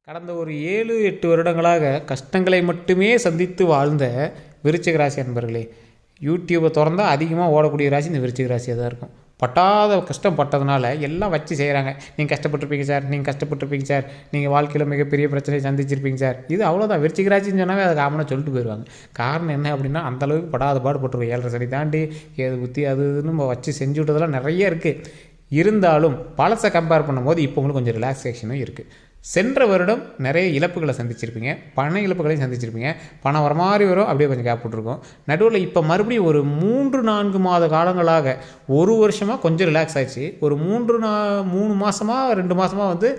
கடந்த ஒரு 7, 8 வருடங்களாக கஷ்டங்களை மட்டுமே சந்தித்து வாழ்ந்த விருச்சிக ராசி அன்பர்களே, யூடியூப்பை திறந்தா அதிகமாக ஓடக்கூடிய ராசி இந்த விருச்சிக ராசியாக தான் இருக்கும். பட்டாத கஷ்டம் பட்டதுனால எல்லாம் வச்சு செய்கிறாங்க. நீங்கள் கஷ்டப்பட்டுருப்பீங்க சார், நீங்கள் கஷ்டப்பட்டுருப்பீங்க சார், நீங்கள் வாழ்க்கையில் மிகப்பெரிய பிரச்சனையை சந்திச்சிருப்பீங்க சார். இது அவ்வளோதான். விருச்சிக ராசின்னு சொன்னாவே அதை காமனாக சொல்லிட்டு போயிடுவாங்க. காரணம் என்ன அப்படின்னா, அந்தளவுக்கு படாத பாடுபட்டுருவோம். 7.5 சனி தாண்டி ஏது புத்தி அது இதுன்னு நம்ம வச்சு செஞ்சு விட்டதெல்லாம் நிறைய இருக்குது. இருந்தாலும் பழசை கம்பேர் பண்ணும்போது இப்போ உங்களுக்கு கொஞ்சம் ரிலாக்ஸேஷனும் இருக்குது. சென்ற வருடம் நிறைய இழப்புகளை சந்திச்சிருப்பீங்க, பண இழப்புகளையும் சந்திச்சிருப்பீங்க. பணம் வர மாதிரி வரும், அப்படியே கொஞ்சம் கேப் விட்டுருக்கும். நடுவில் இப்போ மறுபடியும் ஒரு 3-4 மாத காலங்களாக, ஒரு வருஷமாக கொஞ்சம் ரிலாக்ஸ் ஆச்சு. ஒரு 3 மாதமாக 2 மாதமாக வந்து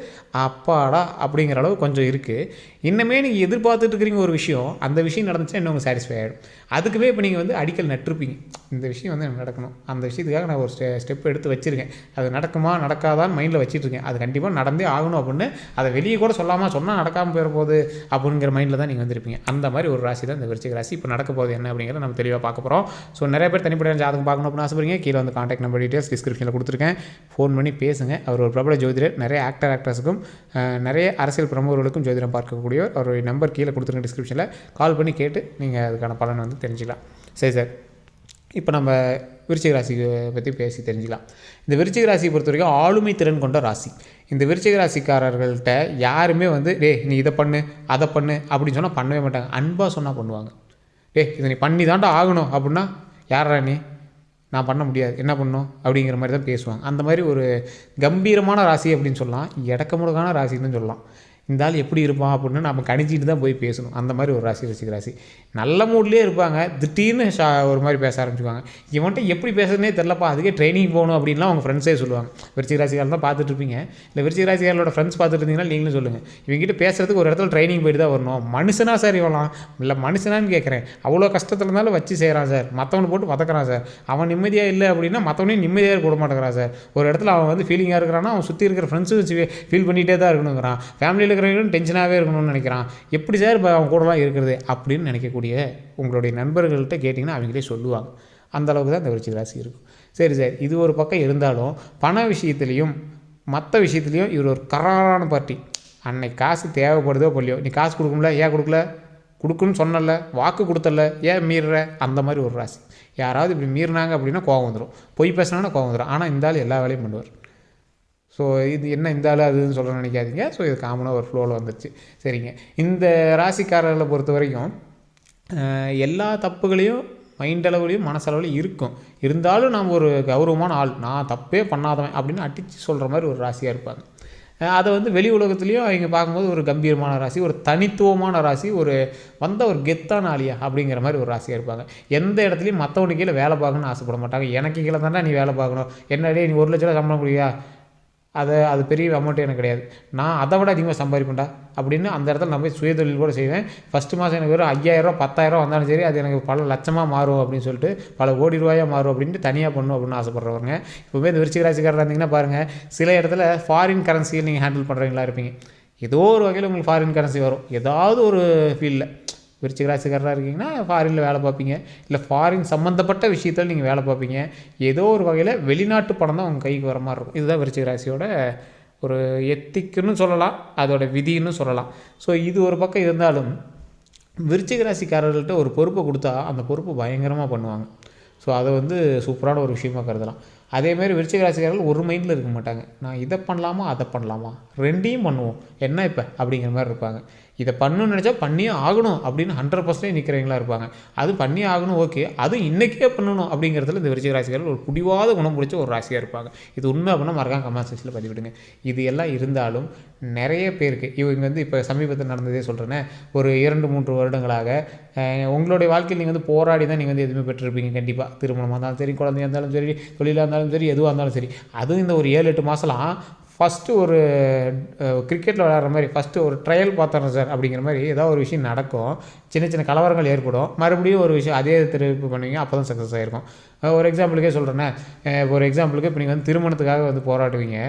அப்பாடா அப்படிங்கிற அளவு கொஞ்சம் இருக்குது. இன்னமே நீங்கள் எதிர்பார்த்துட்டு இருக்கிறீங்க ஒரு விஷயம், அந்த விஷயம் நடந்துச்சுன்னா இன்னும் உங்களுக்கு சாட்டிஸ்ஃபை ஆகிடும். அதுக்குமே இப்போ நீங்கள் வந்து அடிக்கல் நட்டிருப்பீங்க. இந்த விஷயம் வந்து எனக்கு நடக்கணும், அந்த விஷயத்துக்காக நான் ஒரு ஸ்டெப் எடுத்து வச்சுருக்கேன், அது நடக்குமா நடக்காதான்னு மைண்டில் வச்சுட்ருக்கேன். அது கண்டிப்பாக நடந்தே ஆகணும் அப்படின்னு அதை வெளியே கூட சொன்னால் நடக்காமல் போயிட போகுது அப்படிங்கிற மைண்டில் தான் நீங்கள் வந்திருப்பீங்க. அந்த மாதிரி ஒரு ராசி தான் இந்த விருச்சிக ராசி. இப்போ நடக்க போகுது என்ன அப்படிங்கிறத நம்ம தெளிவாக பார்க்க போகிறோம். ஸோ நிறைய பேர் தனிப்பட்ட ஜாதகம் பார்க்கணும் அப்படின்னு ஆசைப்படுறீங்க. கீழே வந்து கான்டாக்ட் நம்பர் டீட்டெயில்ஸ் டிஸ்கிரிப்ஷனில் கொடுத்துருக்கேன். ஃபோன் பண்ணி பேசுங்க. அவர் ஒரு பிரபல ஜோதிடர். நிறைய ஆக்டர்ஸுக்கும் நிறைய அரசியல் பிரமுகர்களுக்கும் ஜோதிடம் பார்க்கக்கூடியவர். அவருடைய நம்பர் கீழே கொடுத்துருங்க டிஸ்கிரிப்ஷனில். கால் பண்ணி கேட்டு நீங்கள் அதுக்கான பலன் வந்து தெரிஞ்சுக்கலாம். சரி சார், இப்போ நம்ம விருச்சிக ராசியை பற்றி பேசி தெரிஞ்சுக்கலாம். இந்த விருச்சிக ராசியை பொறுத்த வரைக்கும் ஆளுமை திறன் கொண்ட ராசி. இந்த விருச்சிக ராசிக்காரர்கள்ட்ட யாருமே வந்து நீ இதை பண்ணு அதை பண்ணு அப்படின்னு சொன்னால் பண்ணவே மாட்டாங்க. அன்பாக சொன்னால் பண்ணுவாங்க. இதை நீ பண்ணி தாண்டா ஆகணும் அப்படின்னா, யாரா நீ, நான் பண்ண முடியாது, என்ன பண்ணணும் அப்படிங்கிற மாதிரி தான் பேசுவாங்க. அந்த மாதிரி ஒரு கம்பீரமான ராசி அப்படின்னு சொல்லலாம், இடக்கமுடக்கான ராசின்னு சொல்லலாம். இந்த ஆள் எப்படி இருப்பான் அப்படின்னு நம்ம கணிச்சிட்டு தான் போய் பேசணும். அந்த மாதிரி ஒரு ராசி விருச்சிக ராசி. நல்ல மூட்லேயே இருப்பாங்க, திடீர்னு ஒரு மாதிரி பேச ஆரம்பிச்சுக்குவாங்க. இவன்ட்ட எப்படி பேசுறதுனே தெரிலப்பா, அதுக்கே ட்ரைனிங் போகணும் அப்படின்லாம் அவங்க ஃப்ரெண்ட்ஸே சொல்லுவாங்க. விருச்சிக ராசிக்காரன் தான் பார்த்துட்டு இருப்பீங்க, இல்லை விருச்சிக ராசிக்காரோட ஃப்ரெண்ட்ஸ் பார்த்துட்டு இருந்தீங்கன்னா நீங்களும் சொல்லுங்கள், இவங்ககிட்ட பேசுறதுக்கு ஒரு இடத்துல ட்ரைனிங் போயிட்டு தான் வரணும். மனுஷனா சார் இவலாம், இல்லை மனுஷனான்னு கேட்குறேன், அவ்வளோ கஷ்டத்தில் இருந்தாலும் வச்சு செய்கிறான் சார், மற்றவனை போட்டு வதக்கிறான் சார், அவன் நிம்மதியாக இல்லை அப்படின்னா மற்றவனையும் நிம்மதியாக கூட மாட்டேங்கிறான் சார். ஒரு இடத்துல அவன் வந்து ஃபீலிங்காக இருக்கிறான்னா அவன் சுற்றி இருக்கிற ஃப்ரெண்ட்ஸும் ஃபீல் பண்ணிகிட்டே தான் இருக்கணுங்கிறான், ஃபேமிலியில் இருக்கிறவங்களும் டென்ஷனாகவே இருக்கணும்னு நினைக்கிறான். எப்படி சார் இப்போ அவன் கூடலாம் இருக்கிறது அப்படின்னு நினைக்கக்கூடிய உங்களுடைய நண்பர்கள்ட்ட கேட்டிங்கன்னா அவங்களே சொல்லுவாங்க. அந்தளவுக்கு தான் இந்த விருச்சிக ராசி இருக்கும். சரி சார், இது ஒரு பக்கம் இருந்தாலும் பண விஷயத்துலேயும் மற்ற விஷயத்துலையும் இவர் ஒரு கராரான பார்ட்டி. அன்னைக்கு காசு தேவைப்படுதோ இல்லையோ, நீ காசு கொடுக்கும்ல, ஏன் கொடுக்கல, கொடுக்குன்னு சொன்னல, வாக்கு கொடுத்தல, ஏன் மீறுற, அந்த மாதிரி ஒரு ராசி. யாராவது இப்படி மீறினாங்க அப்படின்னா கோவம் வந்துடும், பொய் பேசினாங்கன்னா கோவம் வந்துடும். ஆனால் இந்த ஆள் எல்லா வேலையும் பண்ணுவார். ஸோ இது என்ன இந்த ஆள் அதுன்னு சொல்ல நினைக்காதீங்க. ஸோ இது காமனாக ஒரு ஃப்ளோவில் வந்துடுச்சு. சரிங்க, இந்த ராசிக்காரர்களை பொறுத்த வரைக்கும் எல்லா தப்புகளையும் மைண்டளவுலையும் மனசளவுலையும் இருக்கும். இருந்தாலும் நாம் ஒரு கௌரவமான ஆள், நான் தப்பே பண்ணாதவன் அப்படின்னு அடித்து சொல்கிற மாதிரி ஒரு ராசியாக இருப்பாங்க. அதை வந்து வெளி உலகத்துலேயும் அவங்க பார்க்கும்போது ஒரு கம்பீரமான ராசி, ஒரு தனித்துவமான ராசி, ஒரு ஒரு கெத்தான ஆளியா அப்படிங்கிற மாதிரி ஒரு ராசியாக இருப்பாங்க. எந்த இடத்துலையும் மற்றவனுக்கு கீழே வேலை பார்க்கணுன்னு ஆசைப்பட மாட்டாங்க. எனக்கு கீழே தானே நீ வேலை பார்க்கணும், என்னடே நீ 1 லட்ச ரூபா சம்பளம் கொடுக்கியா, அது பெரிய அமௌண்ட்டு எனக்கு கிடையாது, நான் அதை விட அதிகமாக சம்பாதிப்பேன்டா அப்படின்னு அந்த இடத்துல நான் போய் சுயதொழில் கூட செய்வேன். ஃபஸ்ட்டு மாதம் எனக்கு வெறும் 5000 10,000 வந்தாலும் சரி, அது எனக்கு பல லட்சமாக மாறும் அப்படின்னு சொல்லிட்டு, பல கோடி ரூபாயாக மாறும் அப்படின்ட்டு தனியாக பண்ணணும் அப்படின்னு ஆசைப்படுறவங்க. இப்போவே இந்த விருச்சிக ராசிக்காரராக இருந்தீங்கன்னா பாருங்கள், சில இடத்துல ஃபாரின் கரன்சியில் நீங்கள் ஹேண்டில் பண்ணுறவங்களா இருப்பீங்க. ஏதோ ஒரு வகையில் உங்களுக்கு ஃபாரின் கரன்சி வரும், ஏதாவது ஒரு ஃபீல்டில். விருச்சிக ராசிக்காரராக இருக்கீங்கன்னா ஃபாரினில் வேலை பார்ப்பீங்க, இல்லை ஃபாரின் சம்மந்தப்பட்ட விஷயத்தில் நீங்கள் வேலை பார்ப்பீங்க. ஏதோ ஒரு வகையில் வெளிநாட்டு பணம் தான் உங்கள் கைக்கு வர மாதிரி இருக்கும். இதுதான் விருச்சிக ராசியோட ஒரு எத்திக்குன்னு சொல்லலாம், அதோட விதின்னு சொல்லலாம். ஸோ இது ஒரு பக்கம் இருந்தாலும் விருச்சிக ராசிக்காரர்கள்ட்ட ஒரு பொறுப்பை கொடுத்தா அந்த பொறுப்பு பயங்கரமாக பண்ணுவாங்க. ஸோ அதை வந்து சூப்பரான ஒரு விஷயமாக கருதலாம். அதேமாதிரி விருச்சிக ராசிக்காரர்கள் ஒரு மைண்டில் இருக்க மாட்டாங்க. நான் இதை பண்ணலாமா அதை பண்ணலாமா, ரெண்டையும் பண்ணுவோம் என்ன இப்போ அப்படிங்கிற மாதிரி இருப்பாங்க. இதை பண்ணணும்னு நினச்சா பண்ணியே ஆகணும் அப்படின்னு 100% நிற்கிறவங்களா இருப்பாங்க. அது பண்ணி ஆகணும், ஓகே, அதுவும் இன்றைக்கே பண்ணணும் அப்படிங்கிறதுல இந்த விருச்சிக ராசிக்காரர்கள் ஒரு பிடிவாத குணம் பிடிச்ச ஒரு ராசியாக இருப்பாங்க. இது உண்மை அப்படின்னா மறக்காம கமெண்ட் செக்ஷனில் பதிவிடுங்க. இது எல்லாம் இருந்தாலும் நிறைய பேருக்கு இவங்க வந்து இப்போ சமீபத்தில் நடந்ததே சொல்கிறேன்னே, ஒரு 2-3 வருடங்களாக உங்களுடைய வாழ்க்கையில் நீங்கள் வந்து போராடி தான் நீங்கள் வந்து எதுவுமே பெற்றிருப்பீங்க. கண்டிப்பாக திருமணமாக இருந்தாலும் சரி, குழந்தையாக இருந்தாலும் சரி, தொழிலாக இருந்தாலும் சரி, எதுவாக இருந்தாலும் சரி. அதுவும் இந்த ஒரு 7-8 மாதம்லாம் ஃபஸ்ட்டு ஒரு கிரிக்கெட்டில் விளையாடுற மாதிரி ஃபஸ்ட்டு ஒரு ட்ரையல் பார்த்தோம் சார் அப்படிங்கிற மாதிரி ஏதாவது ஒரு விஷயம் நடக்கும், சின்ன சின்ன கலவரங்கள் ஏற்படும், மறுபடியும் ஒரு விஷயம் அதே திருப்பி பண்ணுவீங்க, அப்போ தான் சக்ஸஸ் ஆகிருக்கும். ஒரு எக்ஸாம்பிளுக்கே சொல்கிறேன்னே, ஒரு எக்ஸாம்பிளுக்கு இப்போ நீங்கள் வந்து திருமணத்துக்காக வந்து போராடுவீங்க,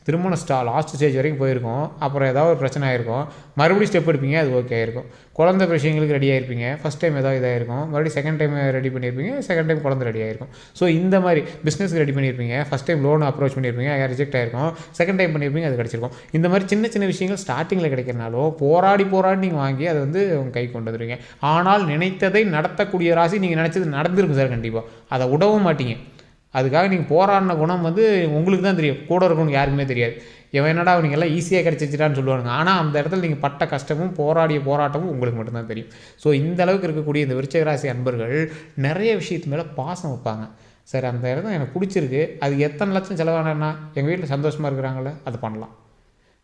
திருமணம் லாஸ்ட் ஸ்டேஜ் வரைக்கும் போயிருக்கும், அப்புறம் ஏதாவது ஒரு பிரச்சனை ஆகிருக்கும், மறுபடியும் ஸ்டெப் எடுப்பீங்க, அது ஓகே ஆகிருக்கும். குழந்தை விஷயங்களுக்கு ரெடி ஆகிருப்பீங்க, ஃபஸ்ட் டைம் ஏதாவது இதாகிருக்கும், மறுபடியும் செகண்ட் டைம் ரெடி பண்ணியிருப்பீங்க, செகண்ட் டைம் குழந்தை ரெடி ஆகிருக்கும். ஸோ இந்த மாதிரி பிஸ்னஸ்க்கு ரெடி பண்ணியிருப்பீங்க, ஃபஸ்ட் டைம் லோன் அப்ரோச் பண்ணியிருப்பீங்க, ரிஜெக்ட் ஆகிருக்கும், செகண்ட் டைம் பண்ணியிருப்பீங்க, அது கிடச்சிருக்கும். இந்த மாதிரி சின்ன சின்ன விஷயங்கள் ஸ்டார்டிங்கில் கிடைக்கிறனாலும் போராடி நீங்கள் வாங்கி அதை வந்து உங்கள் கை கொண்டு வந்துடுவீங்க. ஆனால் நினைத்ததை நடத்தக்கூடிய ராசி நீங்கள் நினச்சது நடந்திருக்கும் சார், கண்டிப்பாக அதை விடவும் மாட்டீங்க. அதுக்காக நீங்கள் போராடின குணம் வந்து உங்களுக்கு தான் தெரியும், கூட இருக்கணும்னு யாருக்குமே தெரியாது. இவன் என்னடா அவனுக்கு எல்லாம் ஈஸியாக கிடச்சிச்சிட்டான்னு சொல்லுவாங்க. ஆனால் அந்த இடத்துல நீங்கள் பட்ட கஷ்டமும் போராடிய போராட்டமும் உங்களுக்கு மட்டும்தான் தெரியும். ஸோ இந்த அளவுக்கு இருக்கக்கூடிய இந்த விருச்சிக ராசி அன்பர்கள் நிறைய விஷயத்து மேலே பாசம் வைப்பாங்க. சார் அந்த இடத்துல எனக்கு பிடிச்சிருக்கு, அது எத்தனை லட்சம் செலவானா எங்கள் வீட்டில் சந்தோஷமாக இருக்கிறாங்களே அது பண்ணலாம்.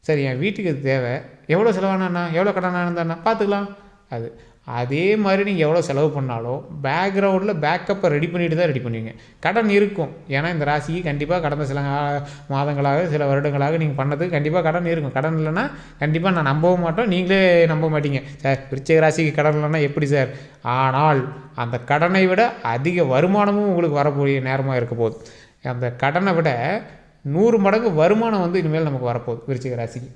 சரி என் வீட்டுக்கு அது தேவை, எவ்வளோ செலவானா, எவ்வளோ கடனாக இருந்தாண்ணா பார்த்துக்கலாம். அதே மாதிரி நீங்கள் எவ்வளோ செலவு பண்ணாலும் பேக்ரவுண்டில் பேக்கப்பை ரெடி பண்ணிட்டு தான் ரெடி பண்ணுவீங்க. கடன் இருக்கும், ஏன்னா இந்த ராசிக்கு கண்டிப்பாக கடந்த சில மாதங்களாக சில வருடங்களாக நீங்கள் பண்ணதுக்கு கண்டிப்பாக கடன் இருக்கும். கடன் இல்லைன்னா கண்டிப்பாக நான் நம்பவும் மாட்டோம், நீங்களே நம்ப மாட்டீங்க. சார் விருச்சிக ராசிக்கு கடன் இல்லைன்னா எப்படி சார்? ஆனால் அந்த கடனை விட அதிக வருமானமும் உங்களுக்கு வரக்கூடிய நேரமாக இருக்க போகுது. அந்த கடனை விட 100 மடங்கு வருமானம் வந்து இனிமேல் நமக்கு வரப்போகுது விருச்சிக ராசிக்கு.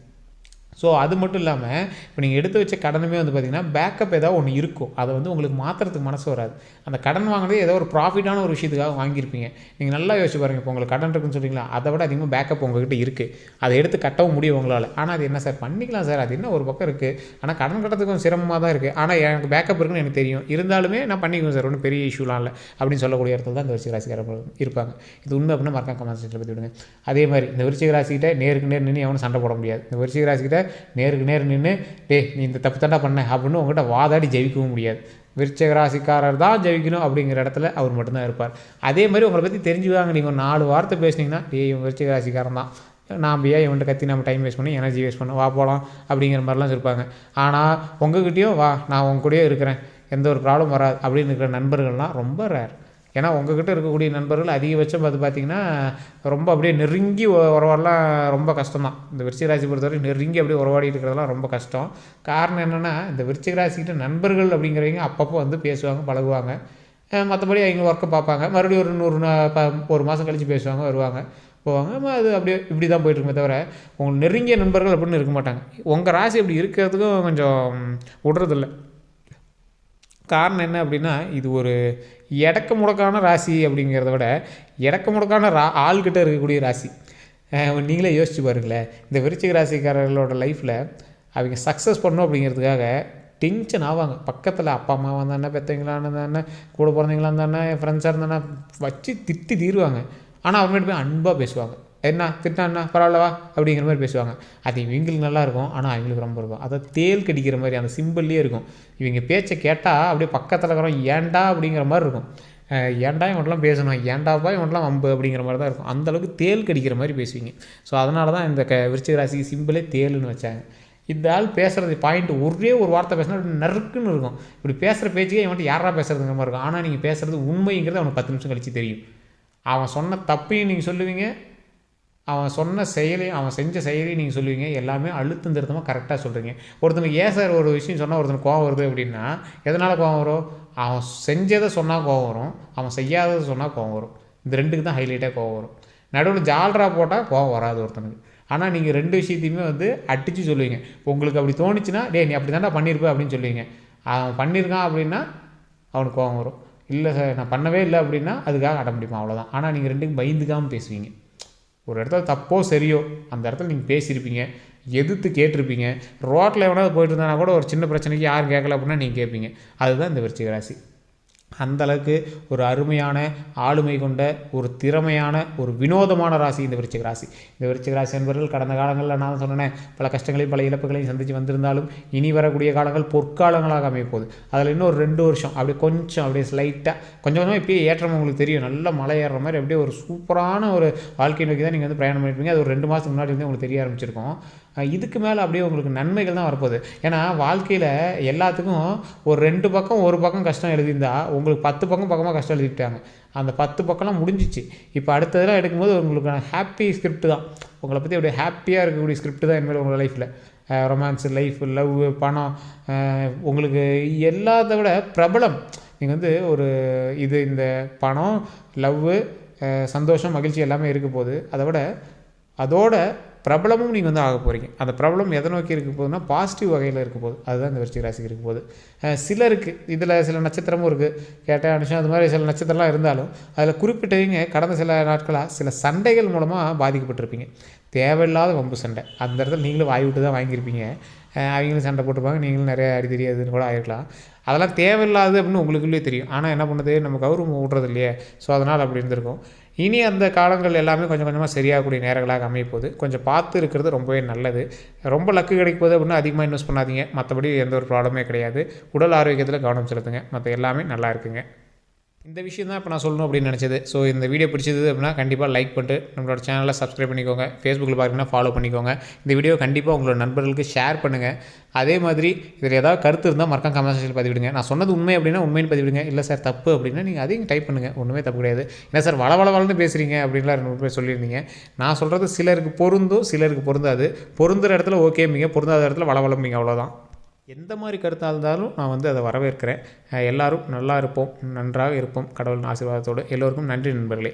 ஸோ அது மட்டும் இல்லாமல் இப்போ நீங்கள் எடுத்து வச்ச கடனுமே வந்து பார்த்திங்கன்னா பேக்கப் ஏதாவது ஒன்று இருக்கும், அதை வந்து உங்களுக்கு மாற்றுறதுக்கு மனசு வராது. அந்த கடன் வாங்கினது ஏதோ ஒரு ப்ராஃபிட்டான ஒரு விஷயத்துக்காக வாங்கியிருப்பீங்க. நீங்கள் நல்லா யோசிச்சு பாருங்கள், இப்போ உங்களுக்கு கடன் இருக்குன்னு சொல்கிறீங்களா, அதை விட அதிகமாக பேக்கப் உங்கள்கிட்ட இருக்குது, அதை எடுத்து கட்டவும் முடியும் உங்களால். ஆனால் அது என்ன சார் பண்ணிக்கலாம் சார், அது என்ன ஒரு பக்கம் இருக்குது, ஆனால் கடன் கட்டுறதுக்கு கொஞ்சம் சிரமமாக தான் இருக்குது, ஆனால் எனக்கு பேக்கப் இருக்குன்னு எனக்கு தெரியும், இருந்தாலுமே நான் பண்ணிக்குவேன் சார், ஒன்றும் பெரிய இஷ்யூலாம் இல்லை அப்படின்னு சொல்லக்கூடிய இடத்துல தான் இந்த விருச்சிக ராசிக்காரர்கள் இருப்பாங்க. இது உண்மை அப்படின்னா மறக்காம கமெண்ட் செக்ஷனில் பற்றி விடுங்க. அதே மாதிரி இந்த விருச்சிக ராசிக்கிட்ட நேருக்கு நேர் நின்று எவனும் சண்டை போட முடியாது. இந்த விருச்சிக ராசிக்கிட்ட நேருக்கு நேர் நின்று நீ இந்த தப்பு தண்டா பண்ண அப்படின்னு உங்கள்கிட்ட வாதாடி ஜெயிக்கவும் முடியாது. விருச்சிக ராசிக்காரர் தான் ஜெயிக்கணும் அப்படிங்கிற இடத்துல அவர் மட்டும்தான் இருப்பார். அதே மாதிரி உங்களை பற்றி தெரிஞ்சுவாங்க. நீங்கள் ஒரு 4 வார்த்தை பேசுனீங்கன்னா இவன் விருச்சிக ராசிக்காரன் தான், நாம் ஏன் இவன்கிட்ட கத்தி நம்ம டைம் வேஸ்ட் பண்ணி எனர்ஜி வேஸ்ட் பண்ண, வா போகலாம் அப்படிங்கிற மாதிரிலாம் இருப்பாங்க. ஆனால் உங்ககிட்டயும் வா நான் உங்க கூடயே இருக்கிறேன், எந்த ஒரு ப்ராப்ளம் வராது அப்படின்னு இருக்கிற நண்பர்கள்லாம் ரொம்ப ரேர். ஏன்னா உங்ககிட்ட இருக்கக்கூடிய நண்பர்கள் அதிகபட்சம் பார்த்திங்கன்னா ரொம்ப அப்படியே நெருங்கி உறவாடலாம் ரொம்ப கஷ்டம்தான். இந்த விருச்சிக ராசி பொறுத்தவரைக்கும் நெருங்கி அப்படியே உறவாடிட்டு இருக்கிறதெல்லாம் ரொம்ப கஷ்டம். காரணம் என்னென்னா இந்த விருச்சிக ராசிக்கிட்ட நண்பர்கள் அப்படிங்கிறவங்க அப்பப்போ வந்து பேசுவாங்க, பழகுவாங்க, மற்றபடி அவங்க ஒர்க்கை பார்ப்பாங்க, மறுபடியும் ஒரு மாதம் கழித்து பேசுவாங்க, வருவாங்க, போவாங்க. அது அப்படியே இப்படி தான் போய்ட்டுருக்குமே தவிர உங்களுக்கு நெருங்கிய நண்பர்கள் அப்படின்னு இருக்க மாட்டாங்க. உங்கள் ராசி அப்படி இருக்கிறதுக்கும் கொஞ்சம் விடுறதில்ல. காரணம் என்ன அப்படின்னா இது ஒரு எடக்க முடக்கான ராசி அப்படிங்கிறத விட எடக்க முடக்கான ஆள்கிட்ட இருக்கக்கூடிய ராசி. நீங்களே யோசிச்சு பாருங்களேன், இந்த விருச்சிக ராசிக்காரர்களோட லைஃப்பில் அவங்க சக்ஸஸ் பண்ணணும் அப்படிங்கிறதுக்காக டென்ஷன் ஆவாங்க. பக்கத்தில் அப்பா அம்மாவாக இருந்தானே, பெற்றவங்களாக இருந்தானே, கூட பிறந்தவங்களாக இருந்தானே, ஃப்ரெண்ட்ஸாக இருந்தானே வச்சு திட்டி தீருவாங்க. ஆனால் அவங்ககிட்ட போய் அன்பாக பேசுவாங்க. என்ன திட்டினா பரவாயில்லவா அப்படிங்கிற மாதிரி பேசுவாங்க. அது இவங்களுக்கு நல்லாயிருக்கும், ஆனால் அவங்களுக்கு ரொம்ப இருக்கும். அதை தேல் கடிக்கிற மாதிரி அந்த சிம்பிள்லேயே இருக்கும். இவங்க பேச்சை கேட்டால் அப்படியே பக்கத்தில் இருக்கிறோம் ஏண்டா அப்படிங்கிற மாதிரி இருக்கும். ஏன்டா இவன்ட்டெலாம் பேசணும், ஏன்டாப்பா இவன்ட்டெலாம் வம்பு அப்படிங்கிற மாதிரி தான் இருக்கும். அந்தளவுக்கு தேல் கடிக்கிற மாதிரி பேசுவீங்க. ஸோ அதனால தான் இந்த விருச்சிக ராசிக்கு சிம்பிளே தேலுன்னு வச்சாங்க. இந்த ஆள் பேசுகிறது பாயிண்ட் ஒரே ஒரு வார்த்தை பேசினா நறுக்குன்னு இருக்கும். இப்படி பேசுகிற பேச்சுக்கே இவன்ட்டு யாரா பேசுகிறதுங்கிற மாதிரி இருக்கும். ஆனால் நீங்கள் பேசுகிறது உண்மைங்கிறது அவனுக்கு 10 நிமிஷம் கழிச்சு தெரியும். அவன் சொன்ன தப்பையும் நீங்கள் சொல்லுவீங்க, அவன் சொன்ன செயலையும் அவன் செஞ்ச செயலையும் நீங்கள் சொல்லுவீங்க. எல்லாமே அழுத்தம் திருத்தமாக கரெக்டாக சொல்கிறீங்க. ஒருத்தனுக்கு ஏன் சார் ஒரு விஷயம் சொன்னால் ஒருத்தனுக்கு கோவம் வருது அப்படின்னா எதனால் கோவம் வரும்? அவன் செஞ்சதை சொன்னால் கோவம் வரும், அவன் செய்யாததை சொன்னால் கோவம் வரும். இந்த ரெண்டுக்கு தான் ஹைலைட்டாக கோவம் வரும். நடுவில் ஜால்ரா போட்டால் கோவம் வராது ஒருத்தனுக்கு. ஆனால் நீங்கள் 2 விஷயத்தையுமே வந்து அடித்து சொல்லுவீங்க. உங்களுக்கு அப்படி தோணுச்சுன்னா நீ அப்படி தாண்டா பண்ணியிருப்ப அப்படின்னு சொல்லுவீங்க. அவன் பண்ணியிருக்கான் அப்படின்னா அவனுக்கு கோவம் வரும். இல்லை சார் நான் பண்ணவே இல்லை அப்படின்னா அதுக்காக அடம்பிடிப்பான், அவ்வளோதான். ஆனால் நீங்கள் ரெண்டுக்கும் பயந்துக்காமல் பேசுவீங்க. ஒரு இடத்துல தப்போ சரியோ அந்த இடத்துல நீங்கள் பேசியிருப்பீங்க, எதிர்த்து கேட்டிருப்பீங்க. ரோட்டில் எவனாவது போயிட்டு இருந்தானா கூட ஒரு சின்ன பிரச்சனைக்கு யாரும் கேட்கல அப்படின்னா நீங்கள் கேட்பீங்க. அதுதான் இந்த விருச்சிக ராசி. அந்தளவுக்கு ஒரு அருமையான ஆளுமை கொண்ட ஒரு திறமையான ஒரு வினோதமான ராசி இந்த விருச்சிக ராசி. இந்த விருச்சிக ராசி என்பவர்கள் கடந்த காலங்களில் நான் சொன்னேன் பல கஷ்டங்களையும் பல இழப்புகளையும் சந்தித்து வந்திருந்தாலும் இனி வரக்கூடிய காலங்கள் பொற்காலங்களாக அமையப்போகுது. அதில் இன்னும் ஒரு 2 வருஷம் அப்படியே கொஞ்சம் அப்படியே ஸ்லைட்டாக கொஞ்சம் கொஞ்சமாக இப்போயே ஏற்றம் உங்களுக்கு தெரியும். நல்ல மலை ஏறுற மாதிரி அப்படியே ஒரு சூப்பரான ஒரு வாழ்க்கை நோக்கி தான் நீங்கள் வந்து பிரயாணம் பண்ணியிருப்பீங்க. அது ஒரு 2 மாதத்துக்கு முன்னாடி வந்து உங்களுக்கு தெரிய ஆரம்பிச்சிருக்கும். இதுக்கு மேலே அப்படியே உங்களுக்கு நன்மைகள் தான் வரப்போகுது. ஏன்னா வாழ்க்கையில் எல்லாத்துக்கும் ஒரு 2 பக்கம் ஒரு பக்கம் கஷ்டம் எழுதியிருந்தால் உங்களுக்கு 10 பக்கமாக கஷ்டம் எழுதிட்டாங்க. அந்த 10 பக்கம்லாம் முடிஞ்சிச்சு. இப்போ அடுத்ததெல்லாம் எடுக்கும்போது உங்களுக்கு ஹாப்பி ஸ்கிரிப்ட் தான். உங்களை பற்றி அப்படியே ஹாப்பியாக இருக்கக்கூடிய ஸ்கிரிப்ட் தான் இனிமேல் உங்கள் லைஃப்பில். ரொமான்ஸ், லைஃப், லவ், பணம், உங்களுக்கு எல்லாத்த விட பிரபலம். நீங்கள் வந்து ஒரு இந்த பணம், லவ்வு, சந்தோஷம், மகிழ்ச்சி எல்லாமே இருக்க போகுது. அதோட பிரபலமும் நீங்கள் வந்து ஆக போகிறீங்க. அந்த பிரபலம் எதை நோக்கி இருக்க போகுதுன்னா பாசிட்டிவ் வகையில் இருக்க போகுது. அதுதான் இந்த விருச்சிக ராசிக்கு இருக்க போகுது. சிலருக்கு இதில் சில நட்சத்திரமும் இருக்குது, கேட்ட அனுஷம் அது மாதிரி சில நட்சத்திரம்லாம் இருந்தாலும் அதில் குறிப்பிட்டவங்க கடந்த சில நாட்களாக சில சண்டைகள் மூலமாக பாதிக்கப்பட்டிருப்பீங்க. தேவையில்லாத வம்பு சண்டை, அந்த இடத்துல நீங்களும் வாய் விட்டு தான் வாங்கியிருப்பீங்க. அவங்களும் சண்டை போட்டிருப்பாங்க, நீங்களும் நிறைய அடி தெரியாதுன்னு கூட ஆகிருக்கலாம். அதெல்லாம் தேவையில்லாது அப்படின்னு உங்களுக்குள்ளே தெரியும். ஆனால் என்ன பண்ணுது, நம்ம கௌரவம் விட்றது இல்லையே, ஸோ அதனால் அப்படி இருந்திருக்கும். இனி அந்த காலங்கள் எல்லாமே கொஞ்சம் கொஞ்சமாக சரியாகக்கூடிய நேரங்களாக அமையப்போகுது. கொஞ்சம் பார்த்து இருக்கிறது ரொம்பவே நல்லது. ரொம்ப லக்கு கிடைக்க போகுது அப்படின்னு அதிகமாக இன்வெஸ்ட் பண்ணாதீங்க. மற்றபடி எந்த ஒரு ப்ராப்ளமே கிடையாது. உடல் ஆரோக்கியத்தில் கவனம் செலுத்துங்க, மற்ற எல்லாமே நல்லா இருக்குங்க. இந்த விஷயம் தான் இப்போ நான் சொல்லணும் அப்படின்னு நினச்சது. ஸோ இந்த வீடியோ பிடிச்சது அப்படின்னா கண்டிப்பாக லைக் பண்ணிட்டு நம்மளோட சேனலை சப்ஸ்கிரைப் பண்ணிக்கோங்க. ஃபேஸ்புக்கில் பார்த்தீங்கன்னா ஃபாலோ பண்ணிக்கோங்க. இந்த வீடியோ கண்டிப்பாக உங்களோட நண்பர்களுக்கு ஷேர் பண்ணுங்கள். அதே மாதிரி இதில் ஏதாவது கருத்து இருந்தால் மறக்காம கமெண்ட் செக்ஷனில் பதிவிடுங்க. நான் சொன்னது உண்மை அப்படின்னா உண்மைன்னு பதிவிடுங்க. இல்லை சார் தப்பு அப்படின்னா நீங்கள் அதையும் டைப் பண்ணுங்கள். ஒன்றுமே தப்பு கிடையாது. என்ன சார் வளவளன்னு பேசுகிறீங்க அப்படின்லாம் 2 பேர் சொல்லியிருந்தீங்க. நான் சொல்கிறது சிலருக்கு பொருந்தும், சிலருக்கு பொருந்தாது. பொருந்துகிற இடத்துல ஓகேம்பிங்க, பொருந்தாத இடத்துல வளவளம்பிங்க, அவ்வளோதான். எந்த மாதிரி கருத்தாக இருந்தாலும் நான் வந்து அதை வரவேற்கிறேன். எல்லோரும் நல்லா இருப்போம், நன்றாக இருப்போம் கடவுளின் ஆசீர்வாதத்தோடு. எல்லோருக்கும் நன்றி நண்பர்களே.